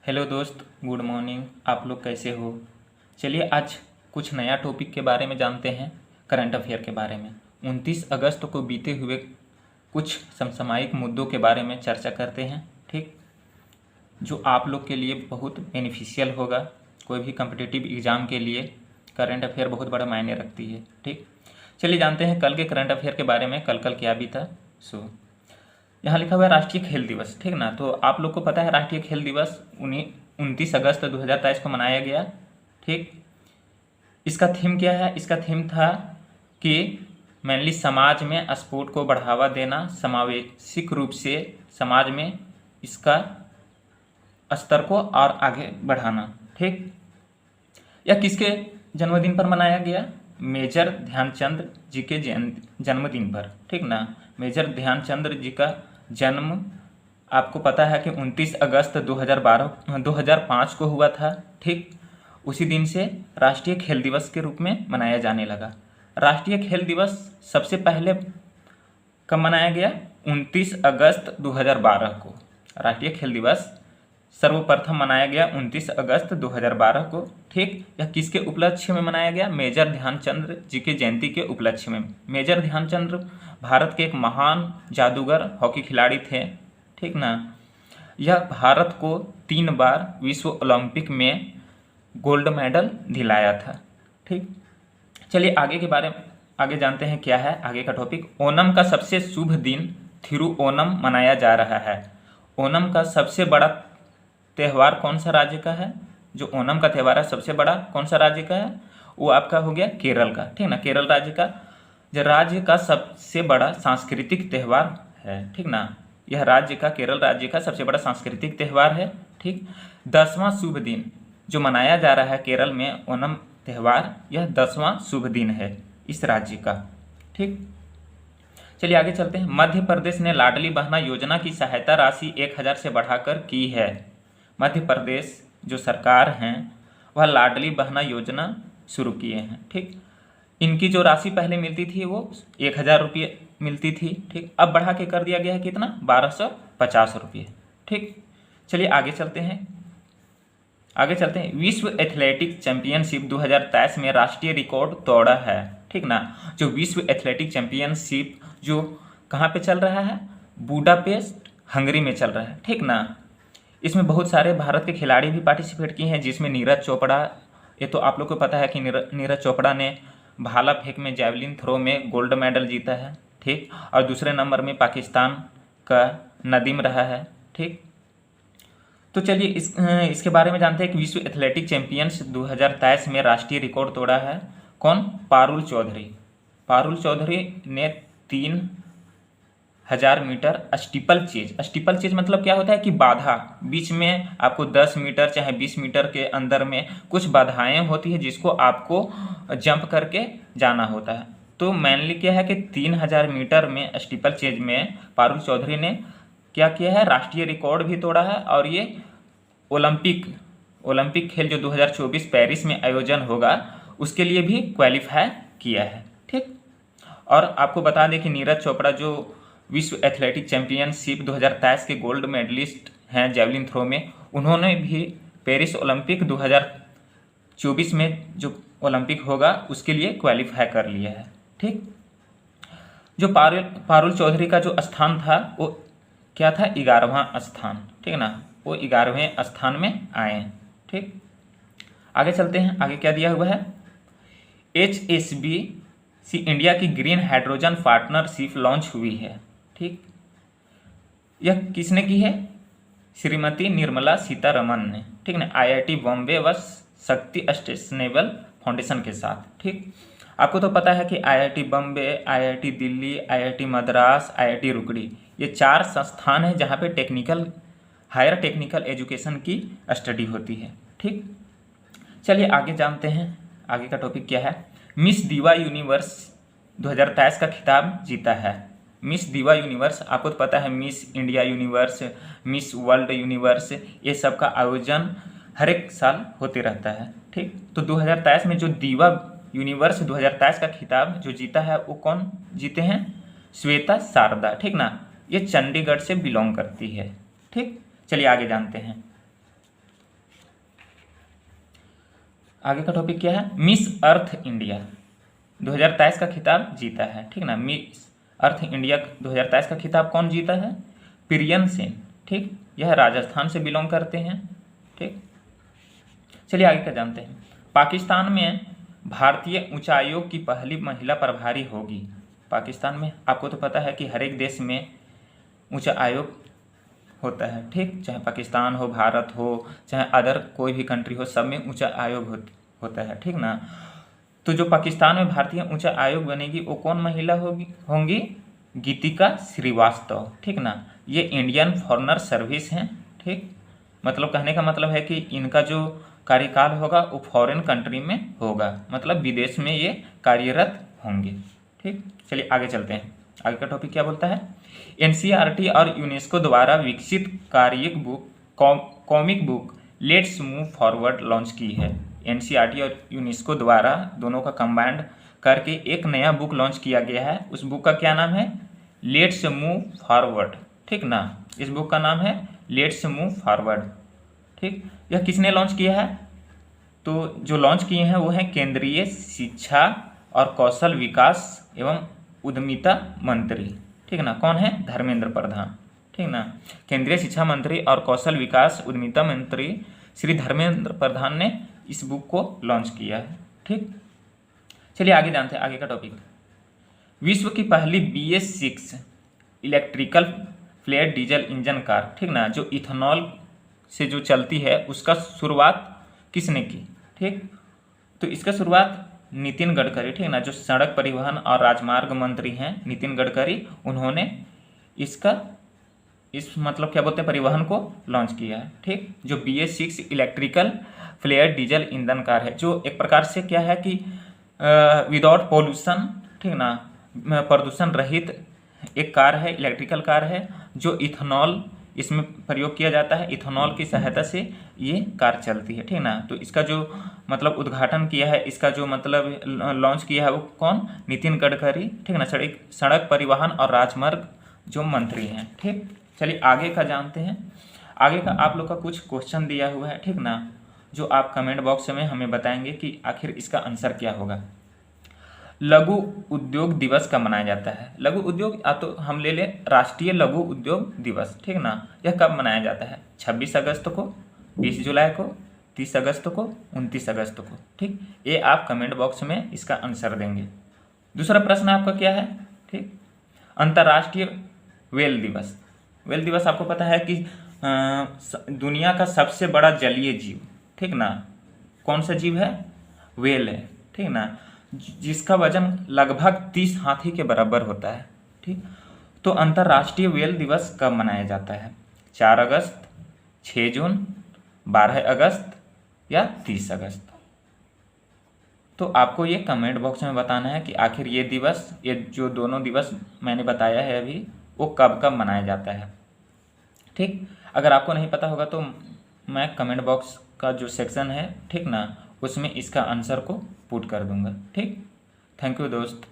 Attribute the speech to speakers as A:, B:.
A: Hello दोस्त, good morning. आप लोग कैसे हो? चलिए आज कुछ नया टॉपिक के बारे में जानते हैं, करंट अफेयर के बारे में। 29 अगस्त को बीते हुए कुछ समसामयिक मुद्दों के बारे में चर्चा करते हैं, ठीक, जो आप लोग के लिए बहुत बेनिफिशियल होगा। कोई भी कम्पिटिटिव एग्ज़ाम के लिए करंट अफेयर बहुत बड़ा मायने रखती है, ठीक। चलिए जानते हैं कल के करंट अफेयर के बारे में, कल क्या भी था। यहाँ लिखा हुआ है राष्ट्रीय खेल दिवस, ठीक ना। तो आप लोग को पता है राष्ट्रीय खेल दिवस 29 अगस्त 2023 को मनाया गया, ठीक। इसका थीम क्या है? इसका थीम था कि मेनली समाज में स्पोर्ट को बढ़ावा देना, समावेशिक रूप से समाज में इसका स्तर को और आगे बढ़ाना, ठीक। यह किसके जन्मदिन पर मनाया गया? मेजर ध्यानचंद जी के जन्मदिन पर, ठीक ना। मेजर ध्यानचंद जी का जन्म आपको पता है कि 29 अगस्त 2005 को हुआ था, ठीक। उसी दिन से राष्ट्रीय खेल दिवस के रूप में मनाया जाने लगा। राष्ट्रीय खेल दिवस सबसे पहले कब मनाया गया? 29 अगस्त 2012 को राष्ट्रीय खेल दिवस सर्वप्रथम मनाया गया 29 अगस्त 2012 को, ठीक। यह किसके उपलक्ष्य में मनाया गया? मेजर ध्यानचंद जी के जयंती के उपलक्ष्य में। मेजर ध्यानचंद भारत के एक महान जादूगर हॉकी खिलाड़ी थे, ठीक ना। यह भारत को 3 बार विश्व ओलंपिक में गोल्ड मेडल दिलाया था, ठीक। चलिए आगे जानते हैं क्या है आगे का टॉपिक। ओणम का सबसे शुभ दिन थिरुओणम मनाया जा रहा है। ओणम का सबसे बड़ा त्यौहार कौन सा राज्य का है? जो ओणम का त्यौहार है सबसे बड़ा कौन सा राज्य का है? वो आपका हो गया केरल का, ठीक ना। केरल राज्य का जो राज्य का सबसे बड़ा सांस्कृतिक त्यौहार है, ठीक ना। यह केरल राज्य का सबसे बड़ा सांस्कृतिक त्यौहार है, ठीक। 10वां शुभ दिन जो मनाया जा रहा है केरल में ओणम त्यौहार, यह 10वां शुभ दिन है इस राज्य का, ठीक। चलिए आगे चलते हैं। मध्य प्रदेश ने लाडली बहना योजना की सहायता राशि 1000 से बढ़ाकर की है। मध्य प्रदेश जो सरकार हैं वह लाडली बहना योजना शुरू किए हैं, ठीक। इनकी जो राशि पहले मिलती थी वो 1000 रुपये मिलती थी, ठीक। अब बढ़ा के कर दिया गया है कितना? 1250 रुपये, ठीक। चलिए आगे चलते हैं। विश्व एथलेटिक चैंपियनशिप 2023 में राष्ट्रीय रिकॉर्ड तोड़ा है, ठीक ना। जो विश्व एथलेटिक चैंपियनशिप जो कहाँ पे चल रहा है? बुडापेस्ट हंगरी में चल रहा है, ठीक ना। इसमें बहुत सारे भारत के खिलाड़ी भी पार्टिसिपेट किए हैं, जिसमें नीरज चोपड़ा, ये तो आप लोग को पता है कि नीरज चोपड़ा ने भाला फेंक में जैवलिन थ्रो में गोल्ड मेडल जीता है, ठीक। और दूसरे नंबर में पाकिस्तान का नदीम रहा है, ठीक। तो चलिए इसके बारे में जानते हैं कि विश्व एथलेटिक चैंपियंस 2023 में राष्ट्रीय रिकॉर्ड तोड़ा है कौन? पारुल चौधरी ने 3000 मीटर स्टीपल चेज मतलब क्या होता है कि बाधा, बीच में आपको 10 मीटर चाहे 20 मीटर के अंदर में कुछ बाधाएं होती है जिसको आपको जंप करके जाना होता है। तो मेनली क्या है कि 3000 मीटर में स्टीपल चेज में पारुल चौधरी ने क्या किया है? राष्ट्रीय रिकॉर्ड भी तोड़ा है। और ये ओलंपिक खेल जो 2024 पेरिस में आयोजन होगा उसके लिए भी क्वालिफाई किया है, ठीक। और आपको बता दें कि नीरज चोपड़ा जो विश्व एथलेटिक चैंपियनशिप 2023 के गोल्ड मेडलिस्ट हैं जैवलिन थ्रो में, उन्होंने भी पेरिस ओलंपिक 2024 में जो ओलंपिक होगा उसके लिए क्वालिफाई कर लिया है, ठीक। जो पारुल चौधरी का जो स्थान था वो क्या था? 11वां स्थान, ठीक ना। वो 11वें स्थान में आए, ठीक। आगे चलते हैं, आगे क्या दिया हुआ है? HSBC इंडिया की ग्रीन हाइड्रोजन पार्टनरशिप लॉन्च हुई है, ठीक। यह किसने की है? श्रीमती निर्मला सीतारमन ने, ठीक ना। IIT बॉम्बे व शक्ति सस्टेनेबल फाउंडेशन के साथ, ठीक। आपको तो पता है कि IIT Bombay, IIT Delhi, IIT Madras, IIT रुकड़ी, ये 4 संस्थान हैं जहाँ पे हायर टेक्निकल एजुकेशन की स्टडी होती है, ठीक। चलिए आगे जानते हैं आगे का टॉपिक क्या है। मिस दीवा यूनिवर्स 2023 का खिताब जीता है। मिस दीवा यूनिवर्स आपको तो पता है, miss India universe, miss world universe, ये सब का आयोजन हर एक साल होते रहता है, ठीक। तो 2023 में जो दीवा यूनिवर्स 2023 का खिताब जो जीता है वो कौन जीते हैं? श्वेता शारदा, ठीक ना। ये चंडीगढ़ से बिलोंग करती है, ठीक। चलिए आगे जानते हैं। आगे का टॉपिक क्या है, मिस अर्थ इंडिया 2023 का खिताब जीता है, ठीक ना। मिस अर्थ इंडिया 2023 का खिताब कौन जीता है, प्रियन सेन, ठीक। यह राजस्थान से बिलोंग करते हैं, ठीक। चलिए आगे का जानते हैं। पाकिस्तान में भारतीय उच्चायोग की पहली महिला प्रभारी होगी। पाकिस्तान में आपको तो पता है कि हर एक देश में उच्च आयोग होता है, ठीक। चाहे पाकिस्तान हो, भारत हो, चाहे अदर कोई भी कंट्री हो, सब में उच्च आयोग होता है, ठीक ना। तो जो पाकिस्तान में भारतीय उच्च आयोग बनेगी वो कौन महिला होंगी, गीतिका श्रीवास्तव, ठीक ना। ये इंडियन फॉरेनर सर्विस हैं, ठीक। मतलब कहने का मतलब है कि इनका जो कार्यकाल होगा वो फॉरेन कंट्री में होगा, मतलब विदेश में ये कार्यरत होंगे, ठीक। चलिए आगे चलते हैं। आगे का टॉपिक क्या बोलता है, एनसीईआरटी और यूनेस्को द्वारा विकसित comic book let's move forward launch की है। एनसीईआरटी और यूनेस्को द्वारा दोनों का कंबाइंड करके एक नया बुक लॉन्च किया गया है। उस बुक का क्या नाम है, लेट्स मूव फॉरवर्ड, ठीक ना। इस बुक का नाम है लेट्स मूव फॉरवर्ड, ठीक। यह किसने लॉन्च किया है, तो जो लॉन्च किए हैं वो हैं केंद्रीय शिक्षा और कौशल विकास एवं उद्यमिता मंत्री, ठीक ना। कौन है, धर्मेंद्र प्रधान, ठीक ना। केंद्रीय शिक्षा मंत्री और कौशल विकास उद्यमिता मंत्री श्री धर्मेंद्र प्रधान ने इस बुक को लॉन्च किया है, ठीक। चलिए आगे जानते हैं आगे का टॉपिक। विश्व की पहली BS6 electrical flare diesel engine car, ठीक ना, जो इथेनॉल से जो चलती है उसका शुरुआत किसने की, ठीक। तो इसका शुरुआत नितिन गडकरी, ठीक ना, जो सड़क परिवहन और राजमार्ग मंत्री हैं नितिन गडकरी, उन्होंने इस मतलब क्या बोलते हैं परिवहन को लॉन्च किया है, ठीक। जो BS6 इलेक्ट्रिकल फ्लेयर डीजल ईंधन कार है, जो एक प्रकार से क्या है कि विदाउट पोल्यूशन, ठीक ना, प्रदूषण रहित एक कार है, इलेक्ट्रिकल कार है, जो इथेनॉल इसमें प्रयोग किया जाता है। इथेनॉल की सहायता से ये कार चलती है, ठीक ना। तो इसका जो मतलब उद्घाटन किया है, इसका जो मतलब लॉन्च किया है वो कौन, नितिन गडकरी, ठीक ना, सड़क परिवहन और राजमार्ग जो मंत्री हैं, ठीक। चलिए आगे का जानते हैं। आगे का आप लोग का कुछ क्वेश्चन दिया हुआ है, ठीक ना, जो आप कमेंट बॉक्स में हमें बताएंगे कि आखिर इसका आंसर क्या होगा। लघु उद्योग दिवस कब मनाया जाता है, लघु उद्योग तो हम ले लें राष्ट्रीय लघु उद्योग दिवस, ठीक ना। यह कब मनाया जाता है, 26 अगस्त को, 20 जुलाई को, 30 अगस्त को, 29 अगस्त को, ठीक। ये आप कमेंट बॉक्स में इसका आंसर देंगे। दूसरा प्रश्न आपका क्या है, ठीक, अंतर्राष्ट्रीय व्हेल दिवस। व्हेल दिवस आपको पता है कि दुनिया का सबसे बड़ा जलीय जीव, ठीक ना, कौन सा जीव है, व्हेल है, ठीक ना, जिसका वजन लगभग 30 हाथी के बराबर होता है, ठीक। तो अंतर्राष्ट्रीय व्हेल दिवस कब मनाया जाता है, 4 अगस्त, 6 जून, 12 अगस्त या 30 अगस्त। तो आपको ये कमेंट बॉक्स में बताना है कि आखिर ये दिवस, ये जो दोनों दिवस मैंने बताया है अभी, वो कब कब मनाया जाता है, ठीक। अगर आपको नहीं पता होगा तो मैं कमेंट बॉक्स का जो सेक्शन है, ठीक ना, उसमें इसका आंसर को पुट कर दूंगा, ठीक। थैंक यू दोस्त।